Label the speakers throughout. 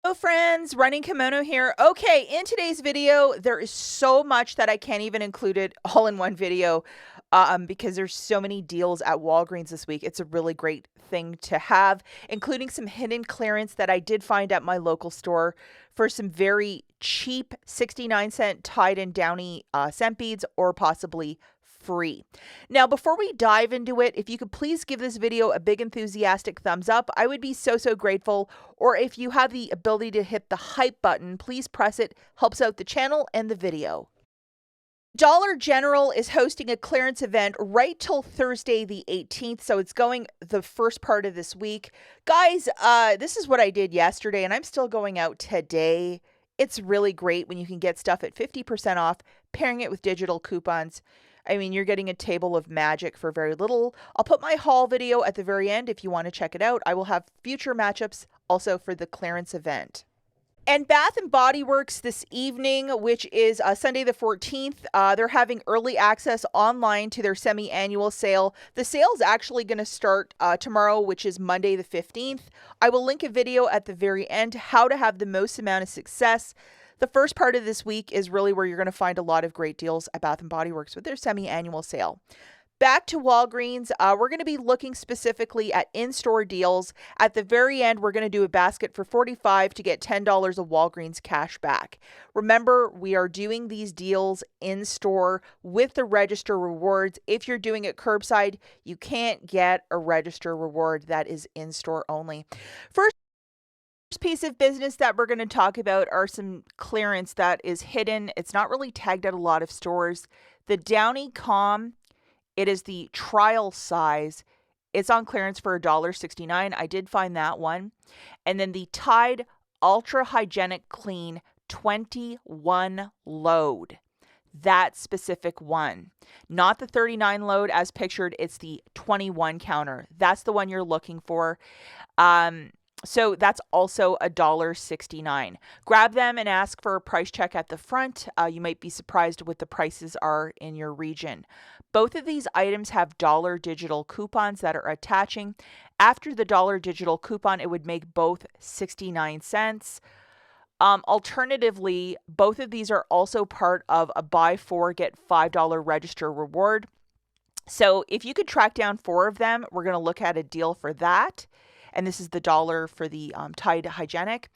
Speaker 1: Hello friends, Running Kimono here. Okay, in today's video, there is so much that I can't even include it all in one video because there's so many deals at Walgreens this week. It's a really great thing to have, including some hidden clearance that I did find at my local store for some very cheap 69-cent Tide and Downy scent beads, or possibly free. Now, before we dive into it, if you could please give this video a big enthusiastic thumbs up, I would be so grateful. Or if you have the ability to hit the hype button, please press it. Helps out the channel and the video. Dollar General is hosting a clearance event right till Thursday the 18th, so it's going the first part of this week. Guys, this is what I did yesterday, and I'm still going out today. It's really great when you can get stuff at 50% off, pairing it with digital coupons. I mean, you're getting a table of magic for very little. I'll put my haul video at the very end if you want to check it out. I will have future matchups also for the clearance event. And Bath & Body Works this evening, which is Sunday the 14th, they're having early access online to their semi-annual sale. The sale is actually going to start tomorrow, which is Monday the 15th. I will link a video at the very end, how to have the most amount of success. The first part of this week is really where you're going to find a lot of great deals at Bath & Body Works with their semi-annual sale. Back to Walgreens, we're going to be looking specifically at in-store deals. At the very end, we're going to do a basket for $45 to get $10 of Walgreens cash back. Remember, we are doing these deals in-store with the register rewards. If you're doing it curbside, you can't get a register reward. That is in-store only. First piece of business that we're going to talk about are some clearance that is hidden. It's not really tagged at a lot of stores. The Downy Calm, it is the trial size. It's on clearance for $1.69. I did find that one. And then the Tide Ultra Hygienic Clean 21 load. That specific one. Not the 39 load as pictured. It's the 21 counter. That's the one you're looking for. So that's also $1.69. Grab them and ask for a price check at the front. You might be surprised what the prices are in your region. Both of these items have dollar digital coupons that are attaching. After the dollar digital coupon, it would make both 69 cents. Alternatively, both of these are also part of a buy 4, get $5 register reward. So if you could track down 4 of them, we're going to look at a deal for that. And this is the dollar for the Tide Hygienic.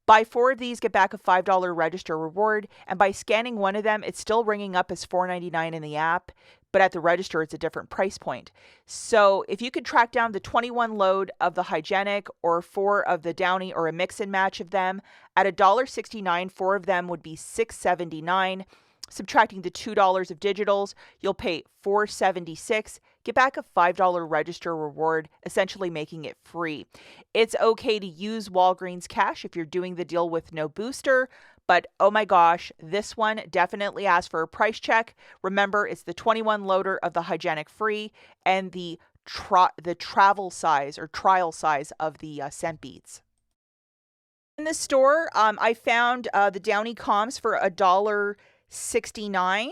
Speaker 1: Buy 4 of these, get back a $5 register reward. And by scanning one of them, it's still ringing up as $4.99 in the app. But at the register, it's a different price point. So if you could track down the 21 load of the Hygienic or 4 of the Downy, or a mix and match of them, at $1.69, 4 of them would be $6.79. Subtracting the $2 of digitals, you'll pay $4.76. Get back a $5 register reward, essentially making it free. It's okay to use Walgreens cash if you're doing the deal with no booster, but oh my gosh, this one definitely asks for a price check. Remember, it's the 21 loader of the Hygienic Free and the travel size or trial size of the scent beads. In the store, I found the Downy Calms for $1.69.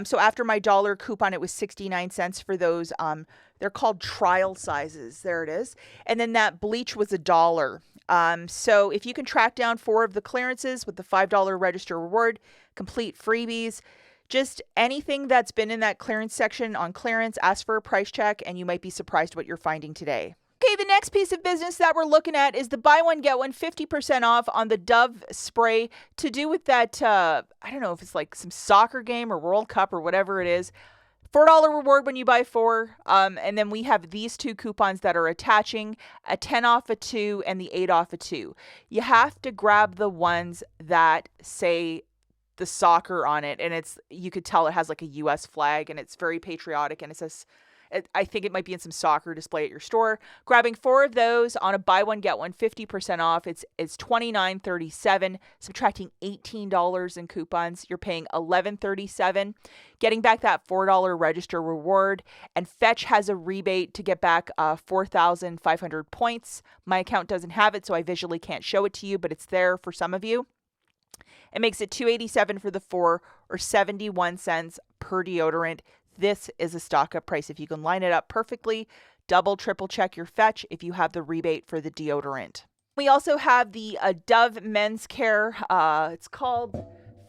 Speaker 1: So after my dollar coupon, it was 69 cents for those. They're called trial sizes. There it is. And then that bleach was $1. So if you can track down 4 of the clearances with the $5 register reward, complete freebies, just anything that's been in that clearance section on clearance, ask for a price check, and you might be surprised what you're finding today. Okay, the next piece of business that we're looking at is the buy one, get one 50% off on the Dove spray, to do with that, I don't know if it's like some soccer game or World Cup or whatever it is. $4 reward when you buy 4. And then we have these 2 coupons that are attaching, a 10 off a 2 and the 8 off a 2. You have to grab the ones that say the soccer on it, and you could tell it has like a US flag, and it's very patriotic, and it says, I think it might be in some soccer display at your store. Grabbing 4 of those on a buy one, get one 50% off. It's $29.37. Subtracting $18 in coupons, you're paying $11.37. Getting back that $4 register reward. And Fetch has a rebate to get back 4,500 points. My account doesn't have it, so I visually can't show it to you, but it's there for some of you. It makes it $2.87 for the 4, or 71 cents per deodorant. This is a stock up price. If you can line it up perfectly, double, triple check your Fetch if you have the rebate for the deodorant. We also have the Dove Men's Care. It's called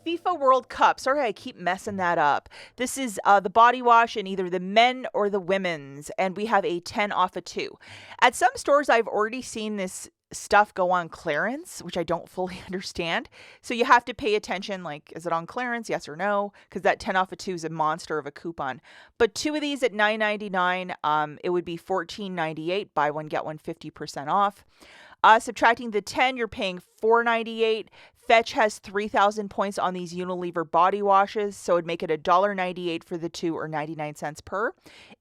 Speaker 1: FIFA World Cup. Sorry, I keep messing that up. This is the body wash in either the men or the women's, and we have a 10 off of 2. At some stores, I've already seen this stuff go on clearance, which I don't fully understand. So you have to pay attention, like, is it on clearance? Yes or no? Because that 10 off of 2 is a monster of a coupon. But 2 of these at $9.99, it would be $14.98. Buy one, get one 50% off. Subtracting the 10, you're paying $4.98. Fetch has 3,000 points on these Unilever body washes, so it'd make it $1.98 for the 2 or 99 cents per.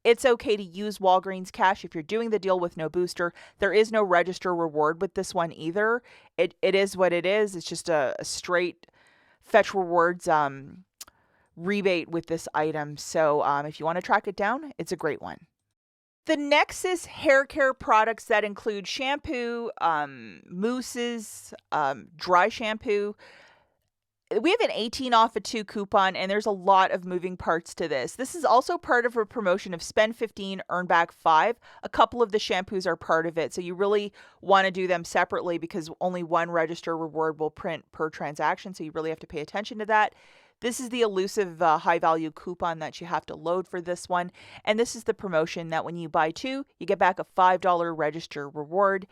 Speaker 1: It's okay to use Walgreens cash if you're doing the deal with no booster. There is no register reward with this one either. It is what it is. It's just a straight Fetch Rewards rebate with this item. So if you want to track it down, it's a great one. The Nexxus hair care products that include shampoo, mousses, dry shampoo. We have an 18 off of 2 coupon, and there's a lot of moving parts to this. This is also part of a promotion of spend 15, earn back 5. A couple of the shampoos are part of it, so you really want to do them separately because only one register reward will print per transaction, so you really have to pay attention to that. This is the elusive high value coupon that you have to load for this one. And this is the promotion that when you buy 2, you get back a $5 register reward.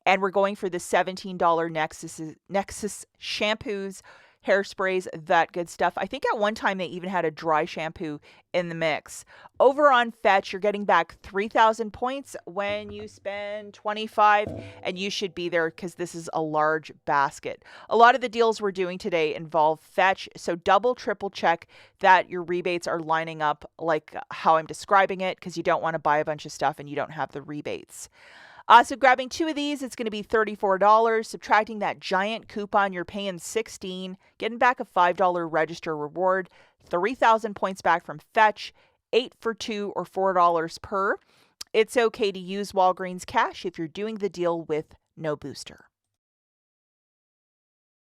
Speaker 1: And we're going for the $17 Nexxus shampoos, hairsprays, that good stuff. I think at one time they even had a dry shampoo in the mix. Over on Fetch, you're getting back 3,000 points when you spend 25, and you should be there because this is a large basket. A lot of the deals we're doing today involve Fetch, so double, triple check that your rebates are lining up like how I'm describing it, because you don't want to buy a bunch of stuff and you don't have the rebates. So grabbing 2 of these, it's going to be $34. Subtracting that giant coupon, you're paying $16. Getting back a $5 register reward. 3,000 points back from Fetch. 8 for 2 or $4 per. It's okay to use Walgreens cash if you're doing the deal with no booster.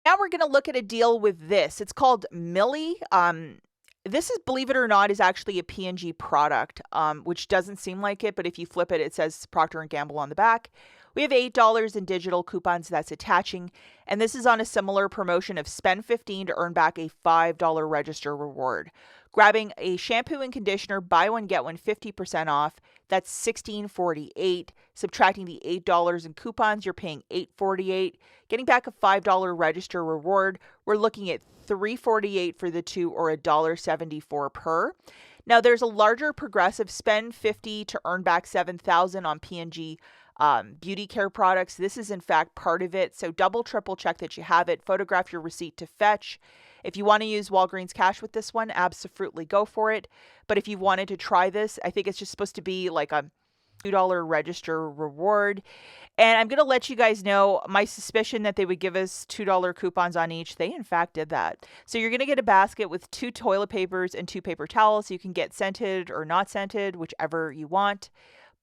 Speaker 1: Now we're going to look at a deal with this. It's called Mielle. This is, believe it or not, is actually a P&G product, which doesn't seem like it, but if you flip it, it says Procter & Gamble on the back. We have $8 in digital coupons that's attaching, and this is on a similar promotion of spend 15 to earn back a $5 register reward. Grabbing a shampoo and conditioner, buy one, get one 50% off. That's $16.48. Subtracting the $8 in coupons, you're paying $8.48. Getting back a $5 register reward, we're looking at $3.48 for the 2 or $1.74 per. Now there's a larger progressive spend 50 to earn back 7,000 on P&G beauty care products. This is in fact part of it. So double, triple check that you have it. Photograph your receipt to Fetch. If you want to use Walgreens cash with this one, absolutely go for it. But if you wanted to try this, I think it's just supposed to be like a $2 register reward. And I'm going to let you guys know my suspicion that they would give us $2 coupons on each. They in fact did that. So you're going to get a basket with 2 toilet papers and 2 paper towels. You can get scented or not scented, whichever you want.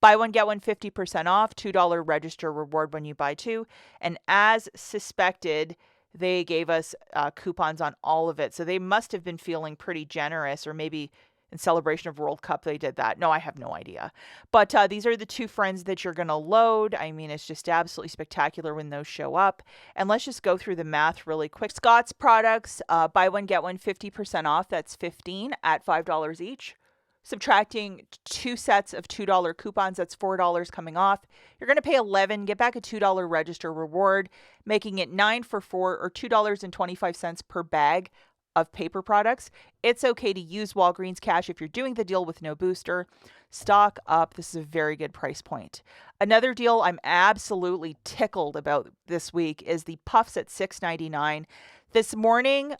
Speaker 1: Buy one, get one 50% off, $2 register reward when you buy 2. And as suspected, they gave us coupons on all of it. So they must have been feeling pretty generous, or maybe in celebration of World Cup they did that. No, I have no idea. But these are the 2 friends that you're going to load. I mean, it's just absolutely spectacular when those show up. And let's just go through the math really quick. Scott's products, buy one, get one 50% off. That's $15 at $5 each. Subtracting 2 sets of $2 coupons, that's $4 coming off. You're going to pay $11, get back a $2 register reward, making it 9 for 4 or $2.25 per bag of paper products. It's okay to use Walgreens cash if you're doing the deal with no booster. Stock up. This is a very good price point. Another deal I'm absolutely tickled about this week is the puffs at $6.99. This morning,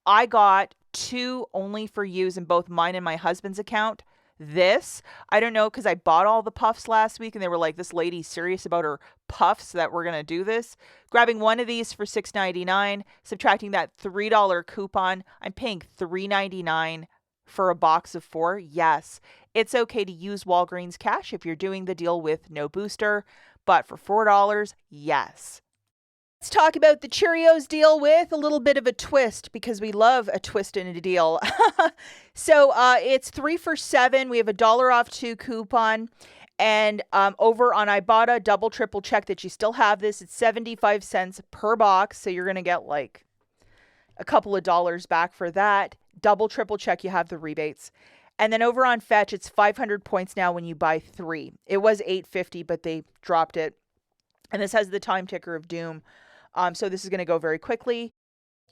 Speaker 1: I got 2 only for use in both mine and my husband's account. I don't know, because I bought all the puffs last week and they were like, this lady's serious about her puffs that we're going to do this. Grabbing one of these for $6.99, subtracting that $3 coupon, I'm paying $3.99 for a box of 4. Yes, it's okay to use Walgreens cash if you're doing the deal with no booster, but for $4, yes. Let's talk about the Cheerios deal with a little bit of a twist, because we love a twist in a deal. So it's 3 for $7. We have a $1 off 2 coupon. And over on IBOTTA, double, triple check that you still have this. It's 75 cents per box. So you're going to get like a couple of dollars back for that. Double, triple check you have the rebates. And then over on Fetch, it's 500 points now when you buy 3. It was 850, but they dropped it. And this has the time ticker of doom. So this is going to go very quickly.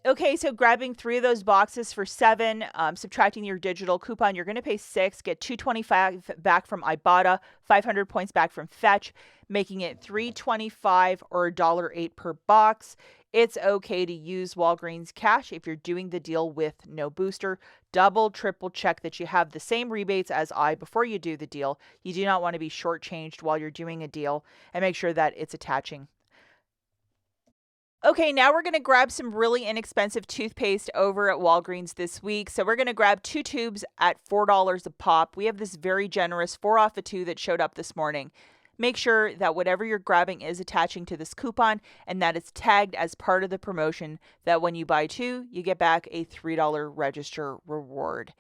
Speaker 1: Okay, so grabbing 3 of those boxes for $7, subtracting your digital coupon, you're going to pay $6, get $225 back from IBOTTA, 500 points back from Fetch, making it $3.25 or $1.08 per box. It's okay to use Walgreens cash if you're doing the deal with no booster. Double, triple check that you have the same rebates as I before you do the deal. You do not want to be shortchanged while you're doing a deal, and make sure that it's attaching. Okay, now we're going to grab some really inexpensive toothpaste over at Walgreens this week. So we're going to grab 2 tubes at $4 a pop. We have this very generous 4 off a 2 that showed up this morning. Make sure that whatever you're grabbing is attaching to this coupon and that it's tagged as part of the promotion, that when you buy 2, you get back a $3 register reward.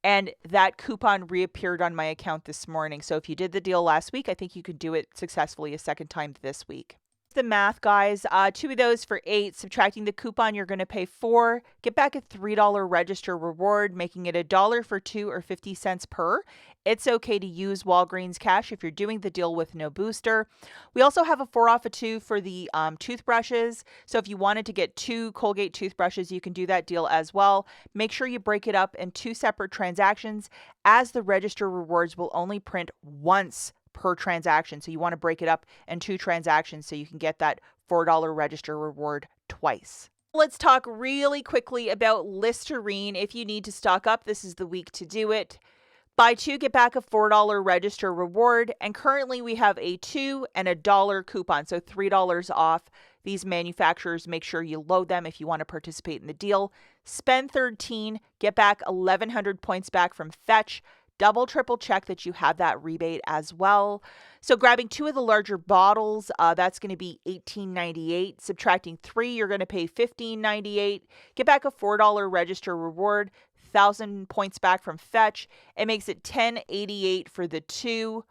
Speaker 1: And that coupon reappeared on my account this morning. So if you did the deal last week, I think you could do it successfully a second time this week. The math, guys, 2 of those for $8, subtracting the coupon, you're going to pay $4, get back a $3 register reward, making it $1 for 2 or 50 cents per. It's okay to use Walgreens cash if you're doing the deal with no booster. We also have a 4 off a 2 for the toothbrushes. So if you wanted to get 2 Colgate toothbrushes, you can do that deal as well. Make sure you break it up in 2 separate transactions, as the register rewards will only print once per transaction. So you want to break it up in 2 transactions so you can get that $4 register reward twice. Let's talk really quickly about Listerine. If you need to stock up, this is the week to do it. Buy 2, get back a $4 register reward. And currently we have a $2 and a $1 coupon, so $3 off. These manufacturers, make sure you load them if you want to participate in the deal. Spend 13, get back 1,100 points back from Fetch. Double, triple check that you have that rebate as well. So grabbing 2 of the larger bottles, that's going to be $18.98. Subtracting 3, you're going to pay $15.98. Get back a $4 register reward, 1,000 points back from Fetch. It makes it $10.88 for the 2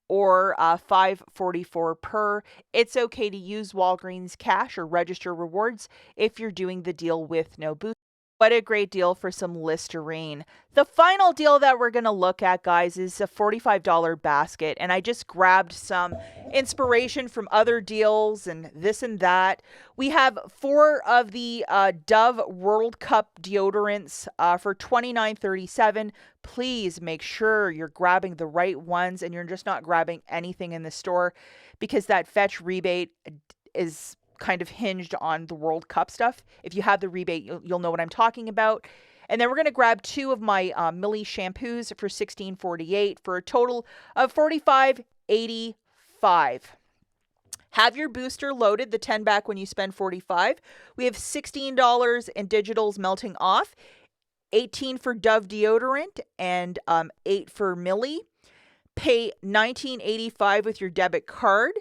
Speaker 1: or $5.44 per. It's okay to use Walgreens cash or register rewards if you're doing the deal with no boost. What a great deal for some Listerine. The final deal that we're going to look at, guys, is a $45 basket. And I just grabbed some inspiration from other deals and this and that. We have 4 of the Dove World Cup deodorants for $29.37. Please make sure you're grabbing the right ones and you're just not grabbing anything in the store, because that Fetch rebate is kind of hinged on the World Cup stuff. If you have the rebate, you'll know what I'm talking about. And then we're going to grab 2 of my Mielle shampoos for $16.48 for a total of $45.85. Have your booster loaded, the 10 back when you spend $45. We have $16 in digitals melting off, $18 for Dove deodorant, and $8 for Mielle. Pay $19.85 with your debit card.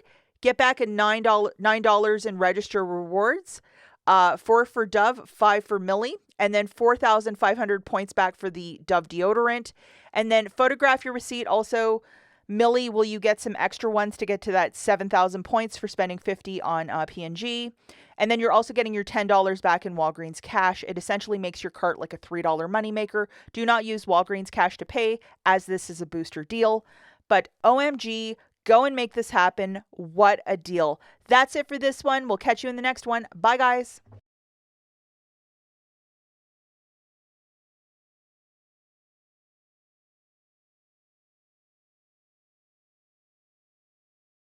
Speaker 1: Get back a $9 in register rewards, 4 for Dove, 5 for Mielle, and then 4,500 points back for the Dove deodorant. And then photograph your receipt. Also, Mielle, will you get some extra ones to get to that 7,000 points for spending $50 on P&G. And then you're also getting your $10 back in Walgreens cash. It essentially makes your cart like a $3 moneymaker. Do not use Walgreens cash to pay, as this is a booster deal. But OMG, go and make this happen. What a deal. That's it for this one. We'll catch you in the next one. Bye, guys.